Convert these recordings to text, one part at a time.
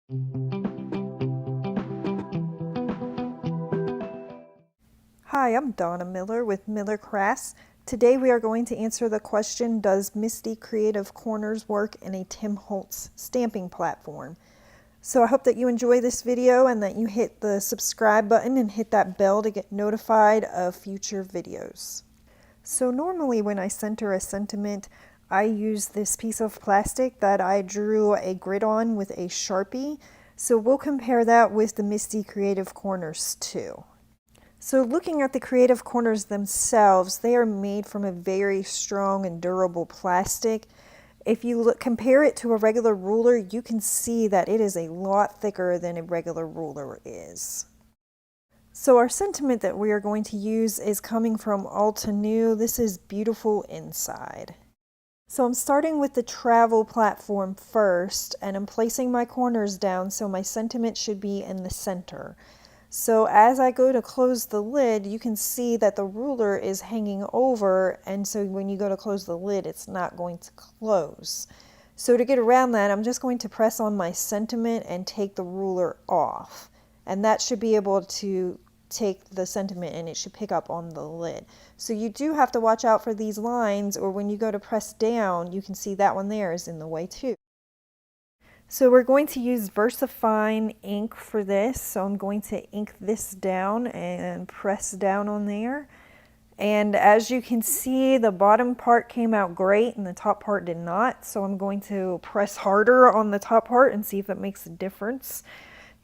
Hi, I'm Donna Miller with Miller Crafts. Today we are going to answer the question, does Misti Creative Corners work in a Tim Holtz stamping platform? So I hope that you enjoy this video and that you hit the subscribe button and hit that bell to get notified of future videos. So normally when I center a sentiment, I use this piece of plastic that I drew a grid on with a Sharpie. So we'll compare that with the Misti Creative Corners too. So looking at the Creative Corners themselves, they are made from a very strong and durable plastic. If you compare it to a regular ruler, you can see that it is a lot thicker than a regular ruler is. So our sentiment that we are going to use is coming from Alta New. This is Beautiful Inside. So I'm starting with the travel platform first, and I'm placing my corners down so my sentiment should be in the center. So as I go to close the lid, you can see that the ruler is hanging over, and so when you go to close the lid, it's not going to close. So to get around that, I'm just going to press on my sentiment and take the ruler off. And that should be able to take the sentiment and it should pick up on the lid. So you do have to watch out for these lines, or when you go to press down, you can see that one there is in the way too. So we're going to use VersaFine ink for this. So I'm going to ink this down and press down on there. And as you can see, the bottom part came out great and the top part did not. So I'm going to press harder on the top part and see if it makes a difference.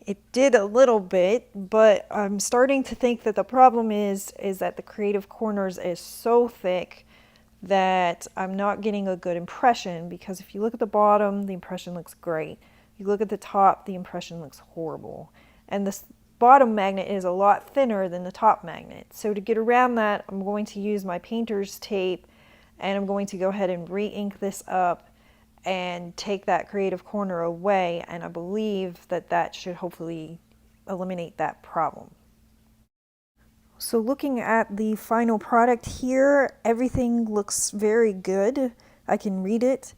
It did a little bit, but I'm starting to think that the problem is that the Creative Corners is so thick that I'm not getting a good impression, because if you look at the bottom, the impression looks great. You look at the top, the impression looks horrible. And this bottom magnet is a lot thinner than the top magnet. So to get around that, I'm going to use my painter's tape, and I'm going to go ahead and re-ink this up and take that Creative Corner away, and I believe that that should hopefully eliminate that problem. So looking at the final product here, everything looks very good. I can read it.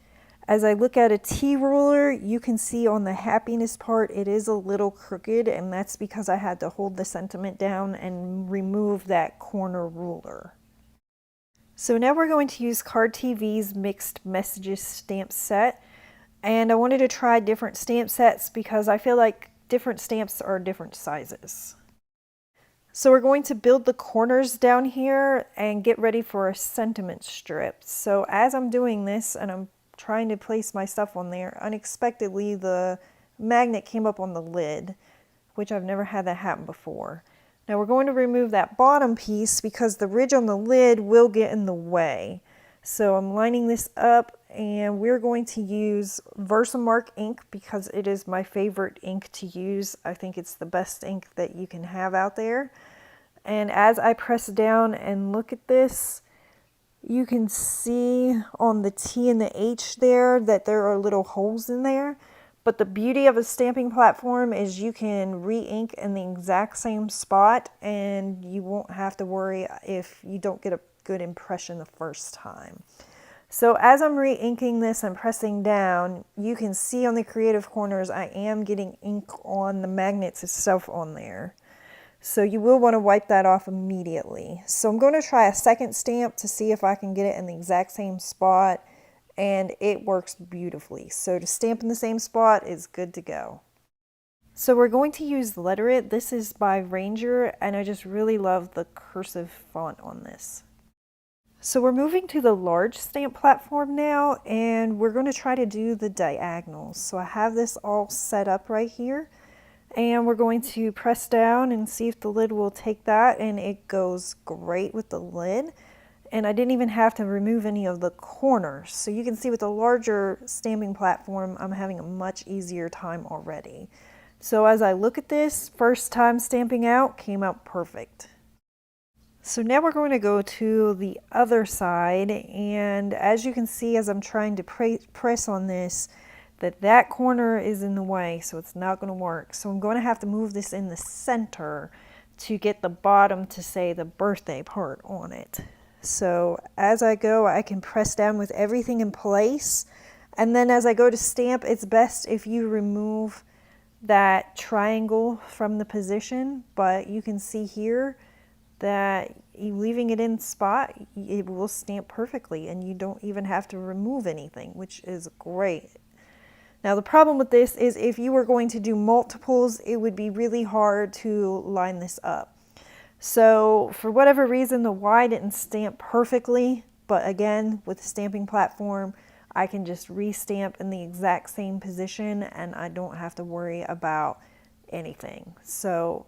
As I look at a T ruler, you can see on the happiness part, it is a little crooked, and that's because I had to hold the sentiment down and remove that corner ruler. So now we're going to use Card TV's Mixed Messages stamp set. And I wanted to try different stamp sets because I feel like different stamps are different sizes. So we're going to build the corners down here and get ready for a sentiment strip. So as I'm doing this and I'm trying to place my stuff on there, unexpectedly the magnet came up on the lid, which I've never had that happen before. Now we're going to remove that bottom piece because the ridge on the lid will get in the way. So I'm lining this up, and we're going to use Versamark ink because it is my favorite ink to use. I think it's the best ink that you can have out there. And as I press down and look at this, you can see on the T and the H there that there are little holes in there. But the beauty of a stamping platform is you can re-ink in the exact same spot, and you won't have to worry if you don't get a good impression the first time. So as I'm re-inking this and pressing down, you can see on the Creative Corners I am getting ink on the magnets itself on there. So you will want to wipe that off immediately. So I'm going to try a second stamp to see if I can get it in the exact same spot, and it works beautifully. So to stamp in the same spot is good to go. So we're going to use Letter It. This is by Ranger, and I just really love the cursive font on this. So we're moving to the large stamp platform now, and we're going to try to do the diagonals. So I have this all set up right here, and we're going to press down and see if the lid will take that, and it goes great with the lid. And I didn't even have to remove any of the corners. So you can see with the larger stamping platform, I'm having a much easier time already. So as I look at this, first time stamping out, came out perfect. So now we're going to go to the other side, and as you can see as I'm trying to press on this, that corner is in the way, so it's not going to work. So I'm going to have to move this in the center to get the bottom to say the birthday part on it. So as I go, I can press down with everything in place, and then as I go to stamp, it's best if you remove that triangle from the position, but you can see here that leaving it in spot, it will stamp perfectly and you don't even have to remove anything, which is great. Now the problem with this is if you were going to do multiples, it would be really hard to line this up. So for whatever reason, the Y didn't stamp perfectly, but again, with the stamping platform, I can just restamp in the exact same position and I don't have to worry about anything. So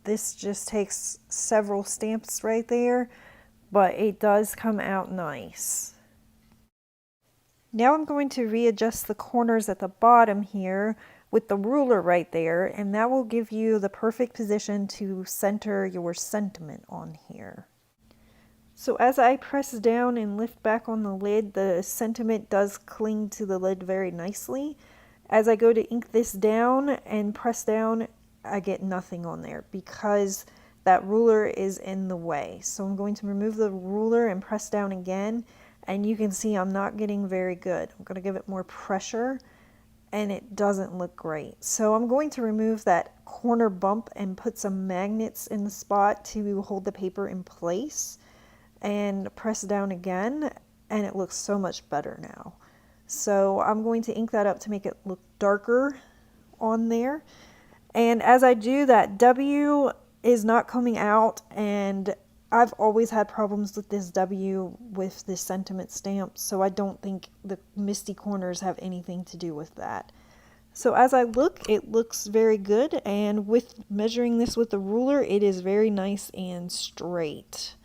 this just takes several stamps right there, but it does come out nice. Now I'm going to readjust the corners at the bottom here with the ruler right there, and that will give you the perfect position to center your sentiment on here. So as I press down and lift back on the lid, the sentiment does cling to the lid very nicely. As I go to ink this down and press down, I get nothing on there because that ruler is in the way. So I'm going to remove the ruler and press down again, and you can see I'm not getting very good. I'm going to give it more pressure and it doesn't look great. So I'm going to remove that corner bump and put some magnets in the spot to hold the paper in place and press down again, and it looks so much better now. So I'm going to ink that up to make it look darker on there. And as I do, that W is not coming out, and I've always had problems with this W with this sentiment stamp, so I don't think the Misti Corners have anything to do with that. So as I look, it looks very good, and with measuring this with the ruler, it is very nice and straight.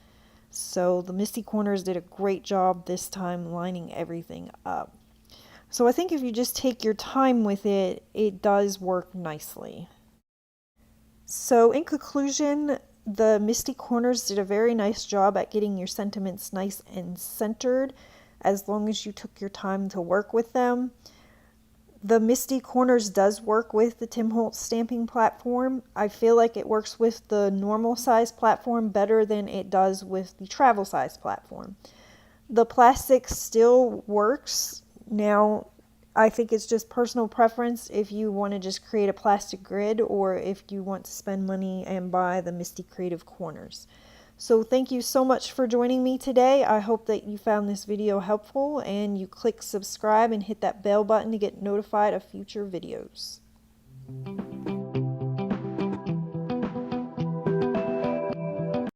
So the Misti Corners did a great job this time lining everything up. So I think if you just take your time with it, it does work nicely. So in conclusion, the Misti Corners did a very nice job at getting your sentiments nice and centered as long as you took your time to work with them. The Misti Corners does work with the Tim Holtz Stamping Platform. I feel like it works with the normal size platform better than it does with the travel size platform. The plastic still works. Now, I think it's just personal preference if you want to just create a plastic grid or if you want to spend money and buy the Misti Creative Corners. So thank you so much for joining me today. I hope that you found this video helpful and you click subscribe and hit that bell button to get notified of future videos.